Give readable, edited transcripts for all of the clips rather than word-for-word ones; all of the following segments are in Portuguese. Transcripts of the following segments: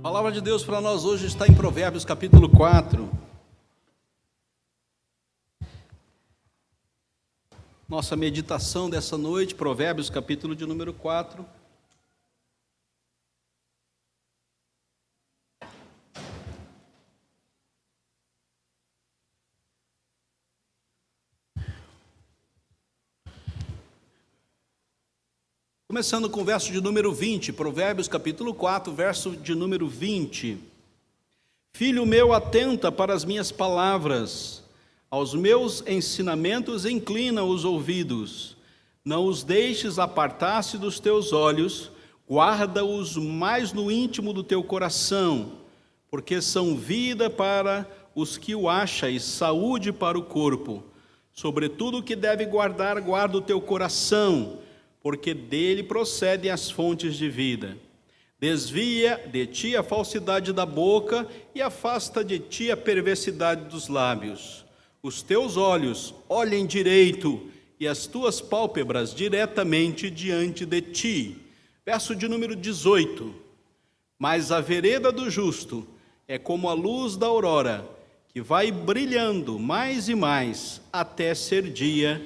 A palavra de Deus para nós hoje está em Provérbios capítulo 4. Nossa meditação dessa noite, Provérbios capítulo de número 4. Começando com o verso de número 20, Provérbios capítulo 4, verso de número 20. Filho meu, atenta para as minhas palavras, aos meus ensinamentos inclina os ouvidos. Não os deixes apartar-se dos teus olhos, guarda-os mais no íntimo do teu coração, porque são vida para os que o acham e saúde para o corpo. Sobretudo o que deve guardar, guarda o teu coração, porque dele procedem as fontes de vida. Desvia de ti a falsidade da boca e afasta de ti a perversidade dos lábios. Os teus olhos olhem direito e as tuas pálpebras diretamente diante de ti. Verso de número 18. Mas a vereda do justo é como a luz da aurora, que vai brilhando mais e mais até ser dia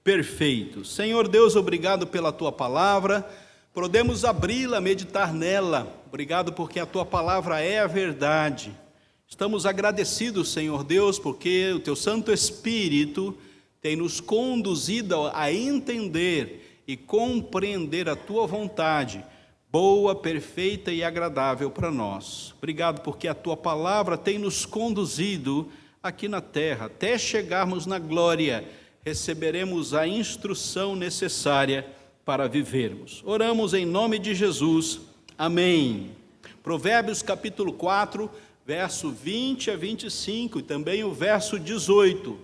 perfeito. Senhor Deus, obrigado pela tua palavra, podemos abri-la, meditar nela. Obrigado porque a tua palavra é a verdade. Estamos agradecidos, Senhor Deus, porque o teu Santo Espírito tem nos conduzido a entender e compreender a tua vontade, boa, perfeita e agradável para nós. Obrigado porque a tua palavra tem nos conduzido aqui na terra, até chegarmos na glória, receberemos a instrução necessária para vivermos. Oramos em nome de Jesus. Amém. Provérbios capítulo 4, verso 20 a 25 e também o verso 18.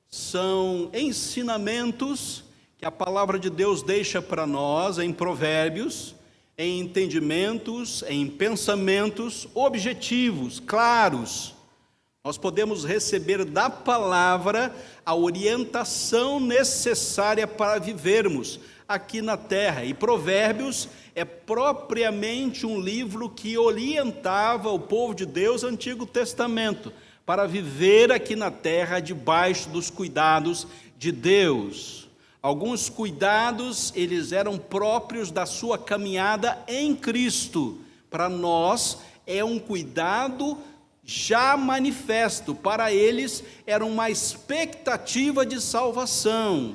São ensinamentos que a palavra de Deus deixa para nós em provérbios, em entendimentos, em pensamentos objetivos, claros. Nós podemos receber da palavra a orientação necessária para vivermos aqui na terra. E Provérbios é propriamente um livro que orientava o povo de Deus, Antigo Testamento, para viver aqui na terra debaixo dos cuidados de Deus. Alguns cuidados, eles eram próprios da sua caminhada em Cristo. Para nós, é um cuidado já manifesto, para eles era uma expectativa de salvação.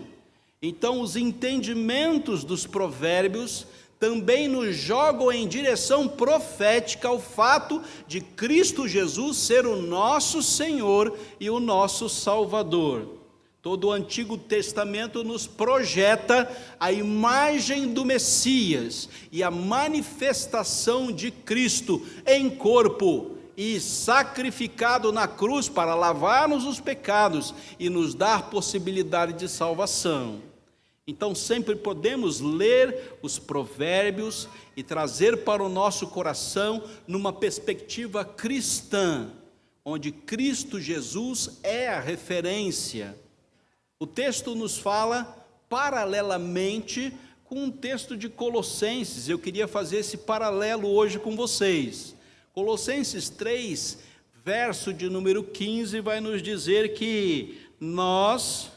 Então os entendimentos dos provérbios também nos jogam em direção profética ao fato de Cristo Jesus ser o nosso Senhor e o nosso Salvador. Todo o Antigo Testamento nos projeta a imagem do Messias e a manifestação de Cristo em corpo e sacrificado na cruz para lavar-nos os pecados e nos dar possibilidade de salvação. Então sempre podemos ler os provérbios e trazer para o nosso coração numa perspectiva cristã, onde Cristo Jesus é a referência. O texto nos fala paralelamente com um texto de Colossenses. Eu queria fazer esse paralelo hoje com vocês. Colossenses 3, verso de número 15, vai nos dizer que nós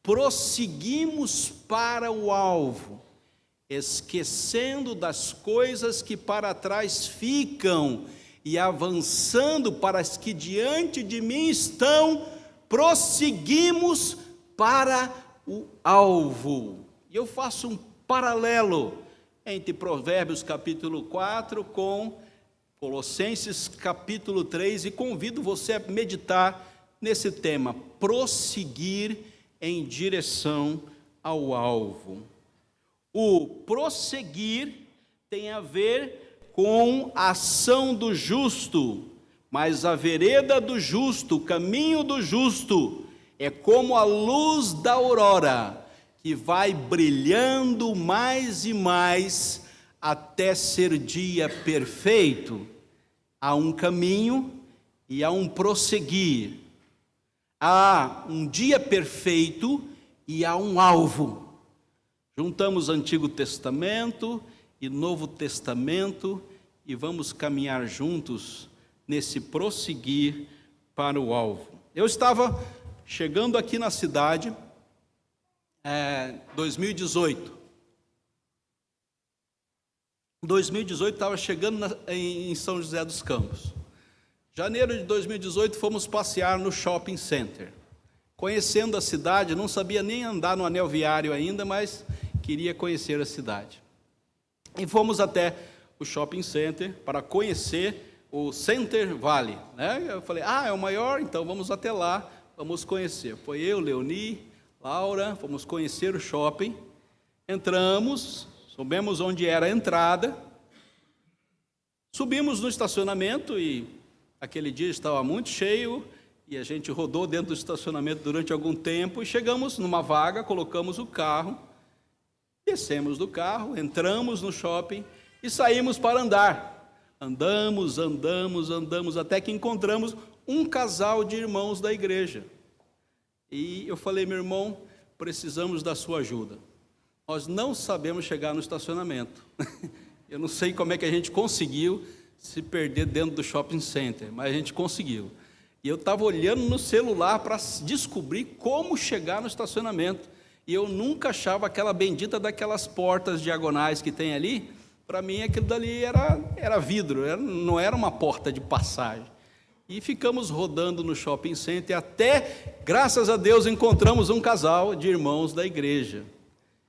prosseguimos para o alvo, esquecendo das coisas que para trás ficam e avançando para as que diante de mim estão, prosseguimos para o alvo. E eu faço um paralelo entre Provérbios capítulo 4 com Colossenses capítulo 3 e convido você a meditar nesse tema, prosseguir em direção ao alvo. O prosseguir tem a ver com a ação do justo, mas a vereda do justo, o caminho do justo, é como a luz da aurora, que vai brilhando mais e mais até ser dia perfeito. Há um caminho e há um prosseguir. Há um dia perfeito e há um alvo. Juntamos Antigo Testamento e Novo Testamento e vamos caminhar juntos nesse prosseguir para o alvo. Eu estava chegando aqui na cidade, 2018. 2018 estava chegando em São José dos Campos. Janeiro de 2018 fomos passear no shopping center. Conhecendo a cidade, não sabia nem andar no anel viário ainda, mas queria conhecer a cidade. E fomos até o shopping center para conhecer o Center Valley, né? Eu falei, é o maior, então vamos até lá, vamos conhecer. Foi eu, Leoni, Laura, fomos conhecer o shopping, entramos, soubemos onde era a entrada, subimos no estacionamento e aquele dia estava muito cheio e a gente rodou dentro do estacionamento durante algum tempo e chegamos numa vaga, colocamos o carro, descemos do carro, entramos no shopping e saímos para andar. Andamos, até que encontramos um casal de irmãos da igreja. E eu falei, meu irmão, precisamos da sua ajuda. Nós não sabemos chegar no estacionamento. Eu não sei como é que a gente conseguiu se perder dentro do shopping center, mas a gente conseguiu. E eu estava olhando no celular para descobrir como chegar no estacionamento. E eu nunca achava aquela bendita daquelas portas diagonais que tem ali. Para mim aquilo dali era vidro, não era uma porta de passagem. E ficamos rodando no shopping center até, graças a Deus, encontramos um casal de irmãos da igreja.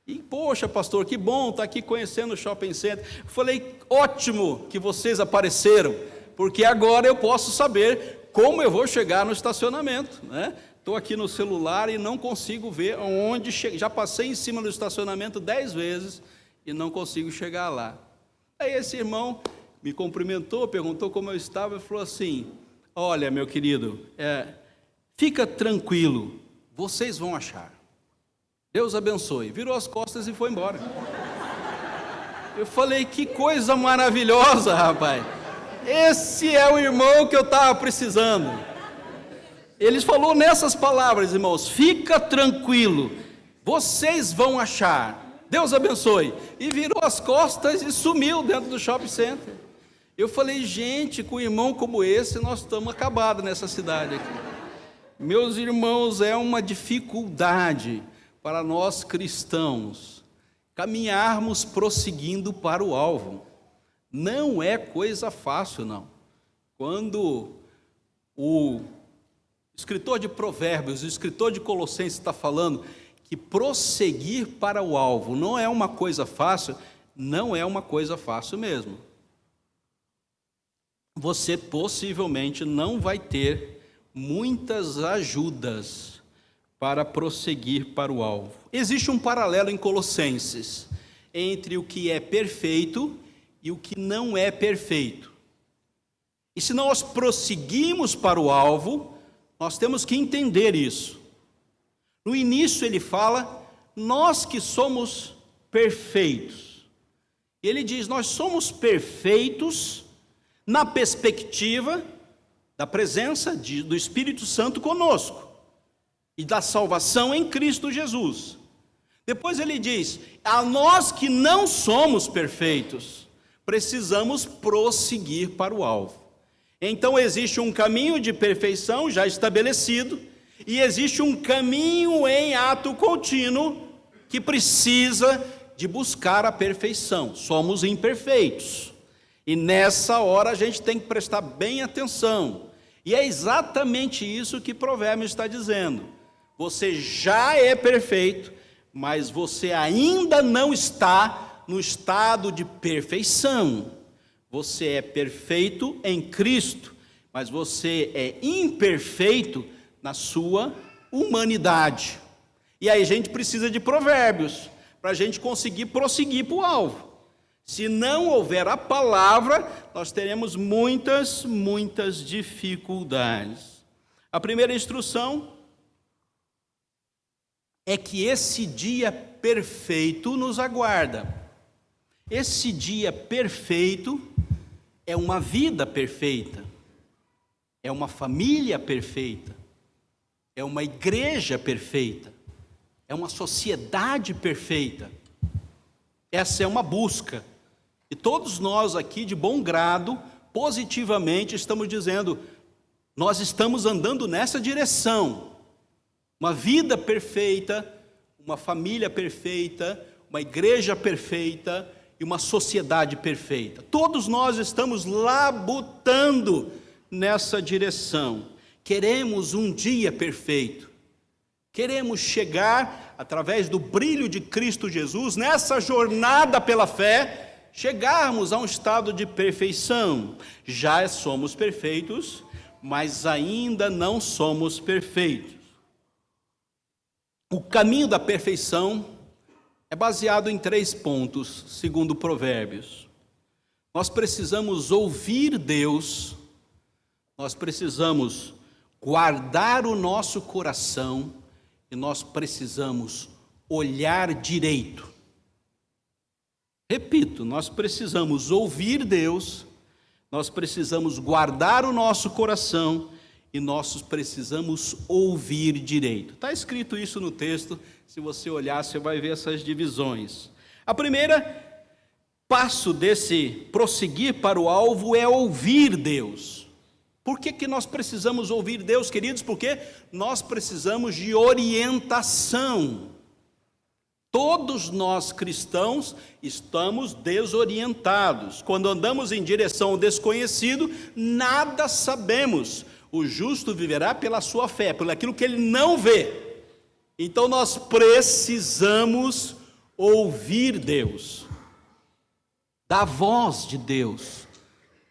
E, poxa, pastor, que bom estar aqui conhecendo o shopping center. Eu falei, ótimo que vocês apareceram, porque agora eu posso saber como eu vou chegar no estacionamento, né? Estou aqui no celular e não consigo ver onde chegar. Já passei em cima do estacionamento 10 vezes e não consigo chegar lá. Aí esse irmão me cumprimentou, perguntou como eu estava e falou assim, olha, meu querido, fica tranquilo, vocês vão achar. Deus abençoe. Virou as costas e foi embora. Eu falei, que coisa maravilhosa, rapaz. Esse é o irmão que eu estava precisando. Ele falou nessas palavras, irmãos, fica tranquilo, vocês vão achar. Deus abençoe. E virou as costas e sumiu dentro do shopping center. Eu falei, gente, com um irmão como esse, nós estamos acabados nessa cidade aqui. Meus irmãos, é uma dificuldade para nós cristãos caminharmos prosseguindo para o alvo. Não é coisa fácil, não. Quando o escritor de Provérbios, o escritor de Colossenses está falando que prosseguir para o alvo não é uma coisa fácil, não é uma coisa fácil mesmo. Você possivelmente não vai ter muitas ajudas para prosseguir para o alvo. Existe um paralelo em Colossenses entre o que é perfeito e o que não é perfeito. E se nós prosseguimos para o alvo, nós temos que entender isso. No início ele fala, nós que somos perfeitos. Ele diz, nós somos perfeitos na perspectiva da presença do Espírito Santo conosco e da salvação em Cristo Jesus. Depois ele diz, a nós que não somos perfeitos, precisamos prosseguir para o alvo. Então existe um caminho de perfeição já estabelecido, e existe um caminho em ato contínuo que precisa de buscar a perfeição. Somos imperfeitos. E nessa hora a gente tem que prestar bem atenção. E é exatamente isso que Provérbios está dizendo. Você já é perfeito, mas você ainda não está no estado de perfeição. Você é perfeito em Cristo, mas você é imperfeito na sua humanidade. E aí a gente precisa de provérbios, para a gente conseguir prosseguir para o alvo. Se não houver a palavra, nós teremos muitas dificuldades. A primeira instrução é que esse dia perfeito nos aguarda. Esse dia perfeito é uma vida perfeita, é uma família perfeita, é uma igreja perfeita, é uma sociedade perfeita. Essa é uma busca E todos nós aqui, de bom grado, positivamente, estamos dizendo, nós estamos andando nessa direção. Uma vida perfeita, uma família perfeita, uma igreja perfeita e uma sociedade perfeita. Todos nós estamos labutando nessa direção. Queremos um dia perfeito. Queremos chegar, através do brilho de Cristo Jesus, nessa jornada pela fé, chegarmos a um estado de perfeição. Já somos perfeitos, mas ainda não somos perfeitos. O caminho da perfeição é baseado em 3 pontos, segundo Provérbios. Nós precisamos ouvir Deus, nós precisamos guardar o nosso coração e nós precisamos olhar direito. Repito, nós precisamos ouvir Deus, nós precisamos guardar o nosso coração e nós precisamos ouvir direito. Está escrito isso no texto, se você olhar, você vai ver essas divisões. A primeira passo desse prosseguir para o alvo é ouvir Deus. Por que nós precisamos ouvir Deus, queridos? Porque nós precisamos de orientação. Todos nós cristãos estamos desorientados. Quando andamos em direção ao desconhecido, nada sabemos. O justo viverá pela sua fé, pelo aquilo que ele não vê. Então nós precisamos ouvir Deus, da voz de Deus,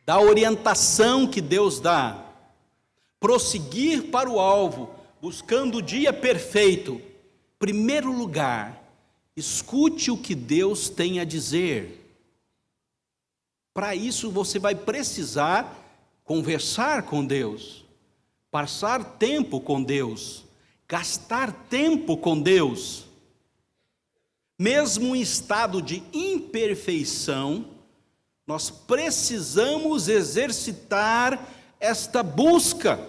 da orientação que Deus dá, prosseguir para o alvo, buscando o dia perfeito. Primeiro lugar, escute o que Deus tem a dizer. Para isso você vai precisar conversar com Deus, passar tempo com Deus, gastar tempo com Deus. Mesmo em estado de imperfeição, nós precisamos exercitar esta busca.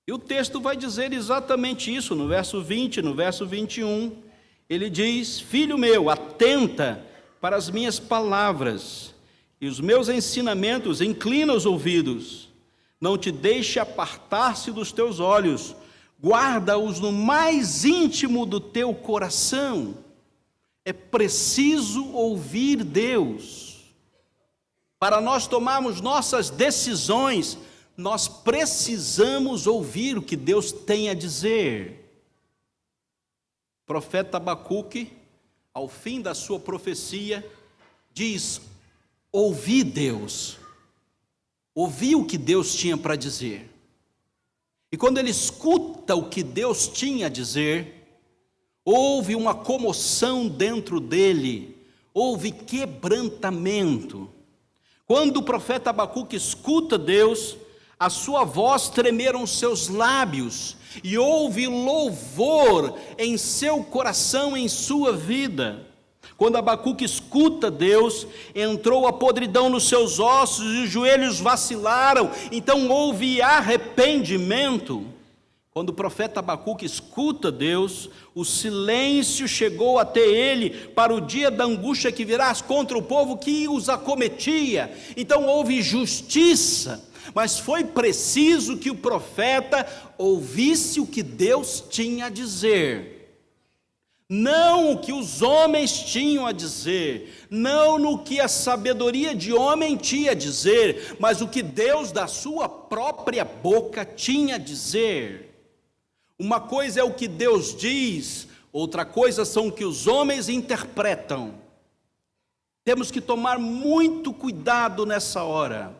E o texto vai dizer exatamente isso, no verso 20, no verso 21. Ele diz: filho meu, atenta para as minhas palavras, e os meus ensinamentos, inclina os ouvidos. Não te deixe apartar-se dos teus olhos, guarda-os no mais íntimo do teu coração. É preciso ouvir Deus. Para nós tomarmos nossas decisões, nós precisamos ouvir o que Deus tem a dizer. O profeta Abacuque, ao fim da sua profecia, diz: ouvi Deus. Ouvi o que Deus tinha para dizer. E quando ele escuta o que Deus tinha a dizer, houve uma comoção dentro dele, houve quebrantamento. Quando o profeta Abacuque escuta Deus, a sua voz tremeram os seus lábios, e houve louvor em seu coração, em sua vida. Quando Abacuque escuta Deus, entrou a podridão nos seus ossos e os joelhos vacilaram, então houve arrependimento. Quando o profeta Abacuque escuta Deus, o silêncio chegou até ele para o dia da angústia que virá contra o povo que os acometia. Então houve justiça, mas foi preciso que o profeta ouvisse o que Deus tinha a dizer. Não o que os homens tinham a dizer, não no que a sabedoria de homem tinha a dizer, mas o que Deus da sua própria boca tinha a dizer. Uma coisa é o que Deus diz, outra coisa são o que os homens interpretam. Temos que tomar muito cuidado nessa hora.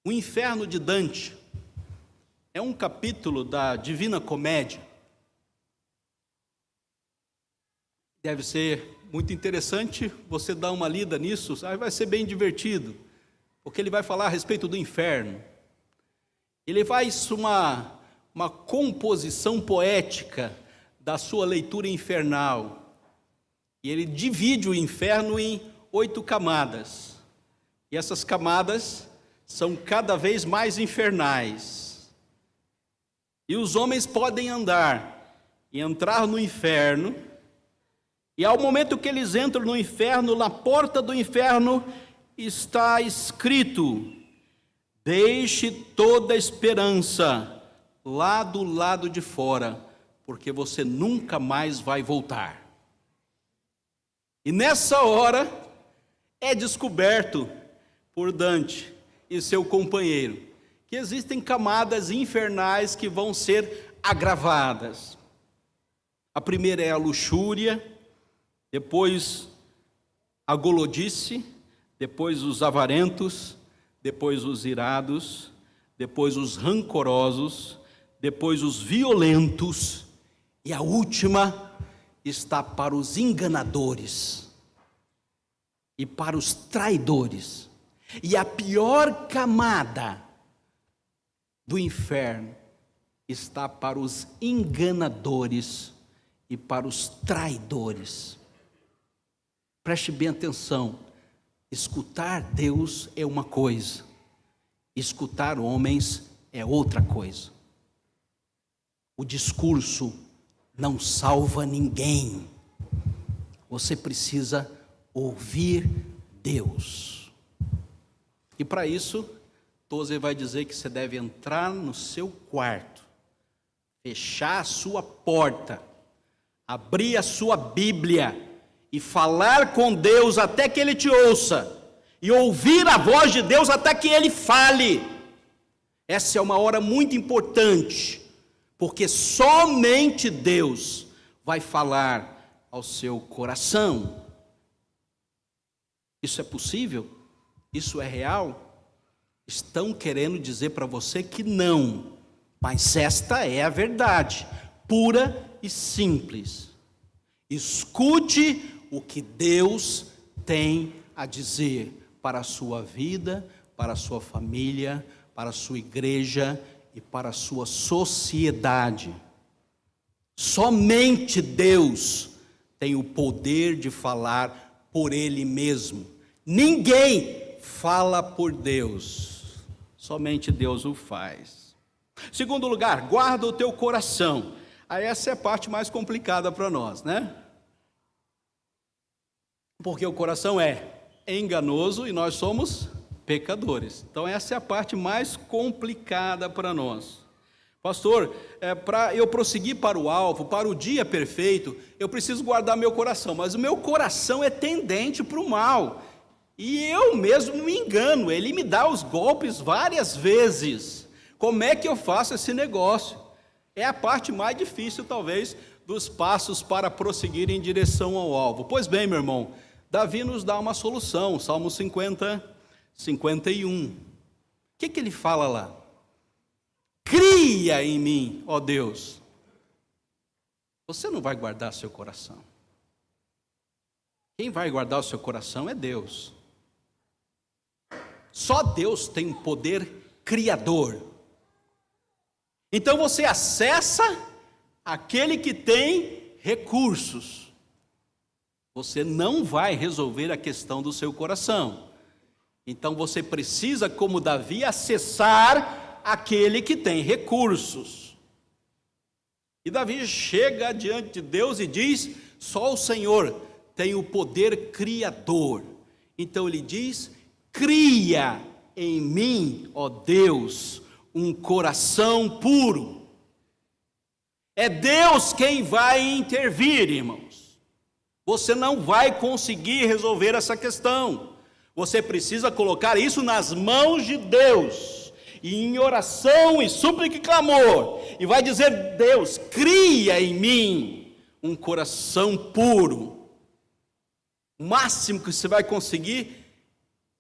O Inferno de Dante é um capítulo da Divina Comédia. Deve ser muito interessante você dar uma lida nisso, vai ser bem divertido, porque ele vai falar a respeito do inferno. Ele faz uma composição poética da sua leitura infernal, e ele divide o inferno em 8 camadas, e essas camadas são cada vez mais infernais, e os homens podem andar e entrar no inferno, E ao momento que eles entram no inferno, na porta do inferno está escrito: deixe toda esperança lá do lado de fora, porque você nunca mais vai voltar. E nessa hora é descoberto por Dante e seu companheiro que existem camadas infernais que vão ser agravadas. A primeira é a luxúria, depois a golodice, depois os avarentos, depois os irados, depois os rancorosos, depois os violentos, e a última está para os enganadores e para os traidores. E a pior camada do inferno está para os enganadores e para os traidores. Preste bem atenção, escutar Deus é uma coisa, escutar homens é outra coisa. O discurso não salva ninguém, você precisa ouvir Deus. E para isso, Tozer vai dizer que você deve entrar no seu quarto, fechar a sua porta, abrir a sua Bíblia e falar com Deus até que Ele te ouça, e ouvir a voz de Deus até que Ele fale. Essa é uma hora muito importante, porque somente Deus vai falar ao seu coração. Isso é possível? Isso é real? Estão querendo dizer para você que não, mas esta é a verdade, pura e simples. Escute o que Deus tem a dizer para a sua vida, para a sua família, para a sua igreja e para a sua sociedade. Somente Deus tem o poder de falar por Ele mesmo. Ninguém fala por Deus, somente Deus o faz. Segundo lugar, guarda o teu coração. Aí essa é a parte mais complicada para nós, né? Porque o coração é enganoso e nós somos pecadores. Então essa é a parte mais complicada para nós. Pastor, para eu prosseguir para o alvo, para o dia perfeito, eu preciso guardar meu coração, mas o meu coração é tendente para o mal. E eu mesmo me engano, ele me dá os golpes várias vezes. Como é que eu faço esse negócio? É a parte mais difícil, talvez, dos passos para prosseguir em direção ao alvo. Pois bem, meu irmão, Davi nos dá uma solução, Salmo 50, 51. O que ele fala lá? Cria em mim, ó Deus. Você não vai guardar seu coração. Quem vai guardar o seu coração é Deus. Só Deus tem poder criador. Então você acessa aquele que tem recursos. Você não vai resolver a questão do seu coração. Então você precisa, como Davi, acessar aquele que tem recursos. E Davi chega diante de Deus e diz: só o Senhor tem o poder criador. Então ele diz: cria em mim, ó Deus, um coração puro. É Deus quem vai intervir, irmãos. Você não vai conseguir resolver essa questão. Você precisa colocar isso nas mãos de Deus, e em oração e súplica e clamor, e vai dizer: Deus, cria em mim um coração puro. O máximo que você vai conseguir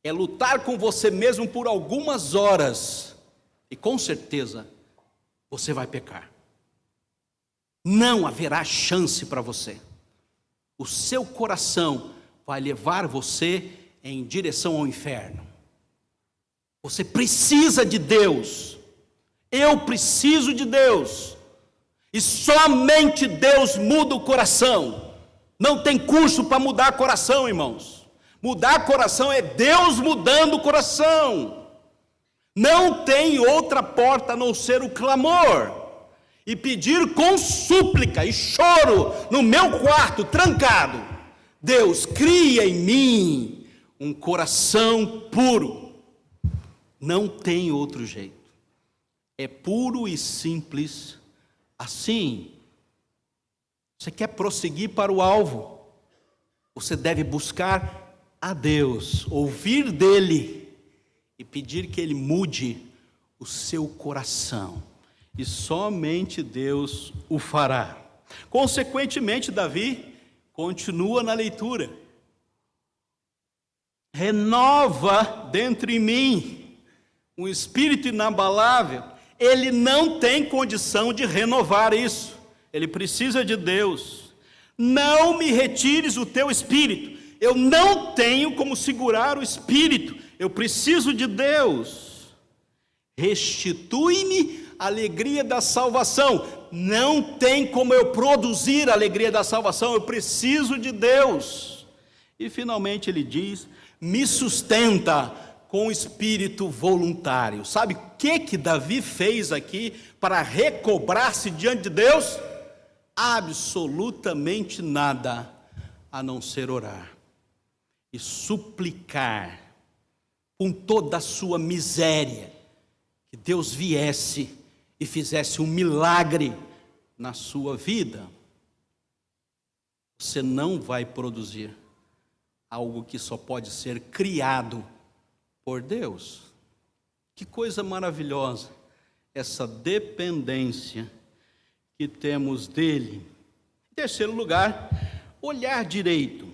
é lutar com você mesmo por algumas horas, e com certeza você vai pecar. Não haverá chance para você. O seu coração vai levar você em direção ao inferno. Você precisa de Deus. Eu preciso de Deus. E somente Deus muda o coração. Não tem curso para mudar coração, irmãos. Mudar coração é Deus mudando o coração. Não tem outra porta a não ser o clamor. E pedir com súplica e choro no meu quarto, trancado. Deus, cria em mim um coração puro. Não tem outro jeito. É puro e simples assim. Você quer prosseguir para o alvo? Você deve buscar a Deus, ouvir dele e pedir que ele mude o seu coração. E somente Deus o fará. Consequentemente, Davi continua na leitura. Renova dentro de mim um espírito inabalável. Ele não tem condição de renovar isso. Ele precisa de Deus. Não me retires o teu espírito. Eu não tenho como segurar o espírito. Eu preciso de Deus. Restitui-me a alegria da salvação. Não tem como eu produzir a alegria da salvação. Eu preciso de Deus. E finalmente ele diz: me sustenta com o espírito voluntário. Sabe o que Davi fez aqui para recobrar-se diante de Deus? Absolutamente nada, a não ser orar e suplicar com toda a sua miséria que Deus viesse e fizesse um milagre na sua vida. Você não vai produzir algo que só pode ser criado por Deus. Que coisa maravilhosa essa dependência que temos dele. Em terceiro lugar, olhar direito.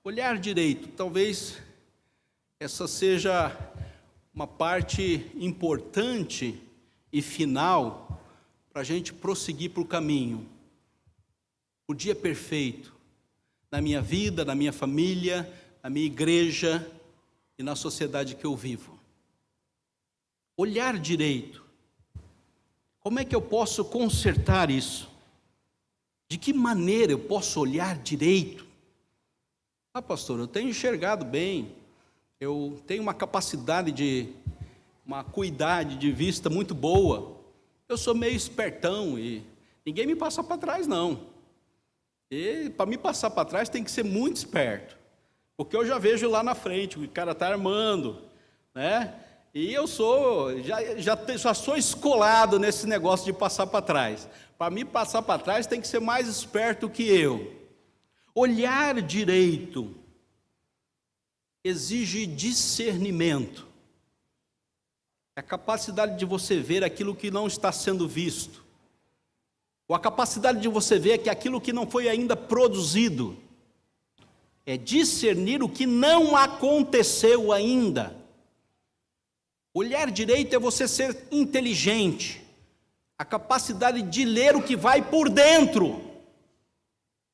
Olhar direito, talvez essa seja uma parte importante e final para a gente prosseguir para o caminho. O dia perfeito na minha vida, na minha família, na minha igreja e na sociedade que eu vivo. Olhar direito. Como é que eu posso consertar isso? De que maneira eu posso olhar direito? Ah, pastor, eu tenho enxergado bem, eu tenho uma capacidade uma acuidade de vista muito boa, eu sou meio espertão e ninguém me passa para trás não. E para me passar para trás tem que ser muito esperto, porque eu já vejo lá na frente, o cara está armando, né? E eu já sou escolado nesse negócio de passar para trás. Para me passar para trás tem que ser mais esperto que eu. Olhar direito exige discernimento. É a capacidade de você ver aquilo que não está sendo visto. Ou a capacidade de você ver que aquilo que não foi ainda produzido. É discernir o que não aconteceu ainda. Olhar direito é você ser inteligente. A capacidade de ler o que vai por dentro.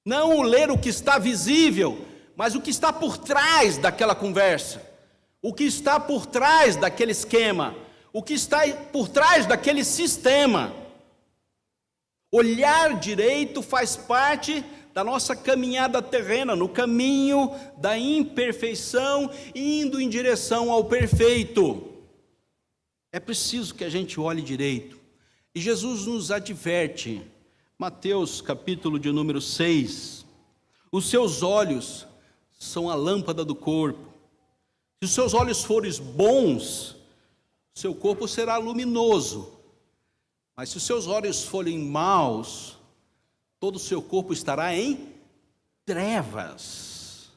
Não ler o que está visível, mas o que está por trás daquela conversa. O que está por trás daquele esquema. O que está por trás daquele sistema. Olhar direito faz parte da nossa caminhada terrena, no caminho da imperfeição, indo em direção ao perfeito. É preciso que a gente olhe direito. E Jesus nos adverte, Mateus capítulo de número 6, os seus olhos são a lâmpada do corpo. Se os seus olhos forem bons, seu corpo será luminoso. Mas se os seus olhos forem maus, todo o seu corpo estará em trevas.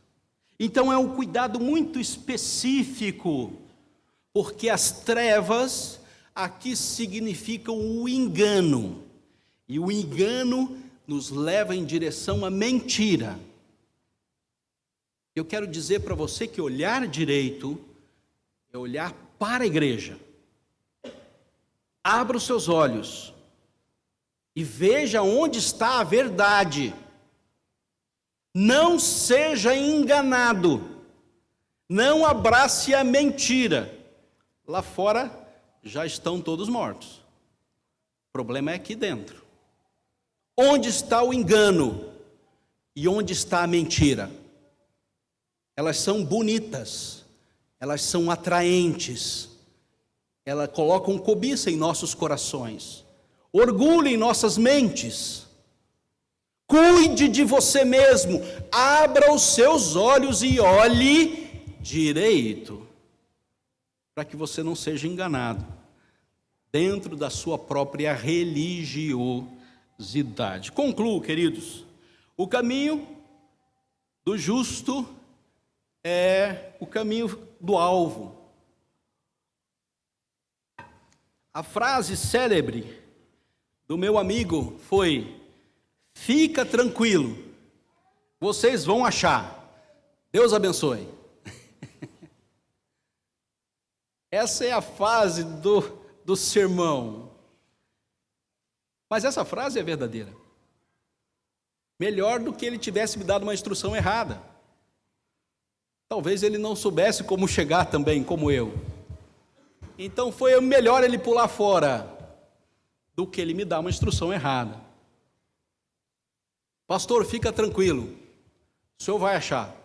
Então é um cuidado muito específico, porque as trevas aqui significam o engano, e o engano nos leva em direção à mentira. Eu quero dizer para você que olhar direito é olhar para a igreja. Abra os seus olhos e veja onde está a verdade. Não seja enganado, não abrace a mentira. Lá fora já estão todos mortos. O problema é aqui dentro. Onde está o engano e onde está a mentira? Elas são bonitas, elas são atraentes, elas colocam cobiça em nossos corações, orgulho em nossas mentes. Cuide de você mesmo, abra os seus olhos e olhe direito, para que você não seja enganado dentro da sua própria religiosidade. Concluo, queridos, o caminho do justo é o caminho do alvo. A frase célebre do meu amigo foi: fica tranquilo, vocês vão achar. Deus abençoe. Essa é a frase do sermão. Mas essa frase é verdadeira. Melhor do que ele tivesse me dado uma instrução errada. Talvez ele não soubesse como chegar também, como eu. Então foi melhor ele pular fora do que ele me dar uma instrução errada. Pastor, fica tranquilo, o senhor vai achar.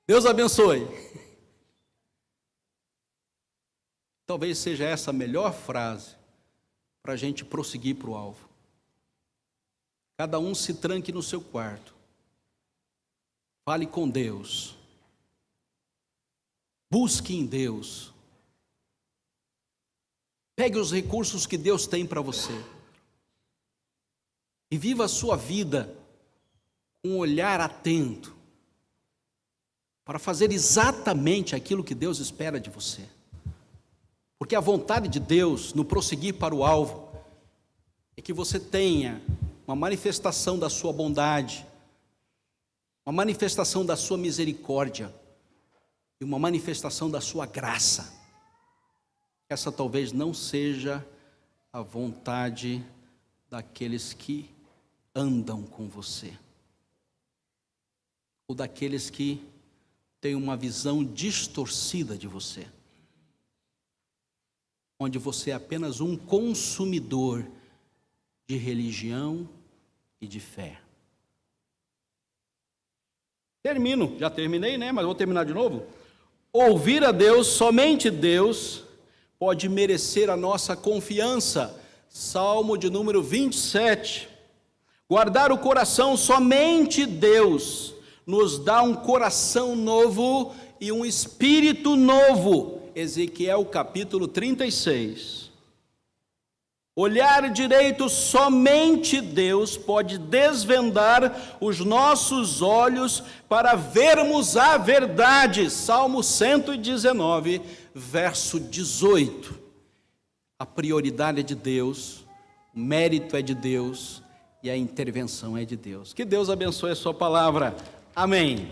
Deus abençoe. Talvez seja essa a melhor frase para a gente prosseguir para o alvo. Cada um se tranque no seu quarto. Fale com Deus. Busque em Deus. Pegue os recursos que Deus tem para você. E viva a sua vida com um olhar atento para fazer exatamente aquilo que Deus espera de você. Porque a vontade de Deus no prosseguir para o alvo é que você tenha uma manifestação da sua bondade, uma manifestação da sua misericórdia e uma manifestação da sua graça. Essa talvez não seja a vontade daqueles que andam com você, ou daqueles que têm uma visão distorcida de você, onde você é apenas um consumidor de religião e de fé. Termino, já terminei, né? Mas vou terminar de novo. Ouvir a Deus, somente Deus, pode merecer a nossa confiança. Salmo de número 27. Guardar o coração, somente Deus nos dá um coração novo e um espírito novo. Ezequiel capítulo 36. Olhar direito, somente Deus pode desvendar os nossos olhos para vermos a verdade. Salmo 119, verso 18. A prioridade é de Deus, o mérito é de Deus e a intervenção é de Deus. Que Deus abençoe a sua palavra. Amém.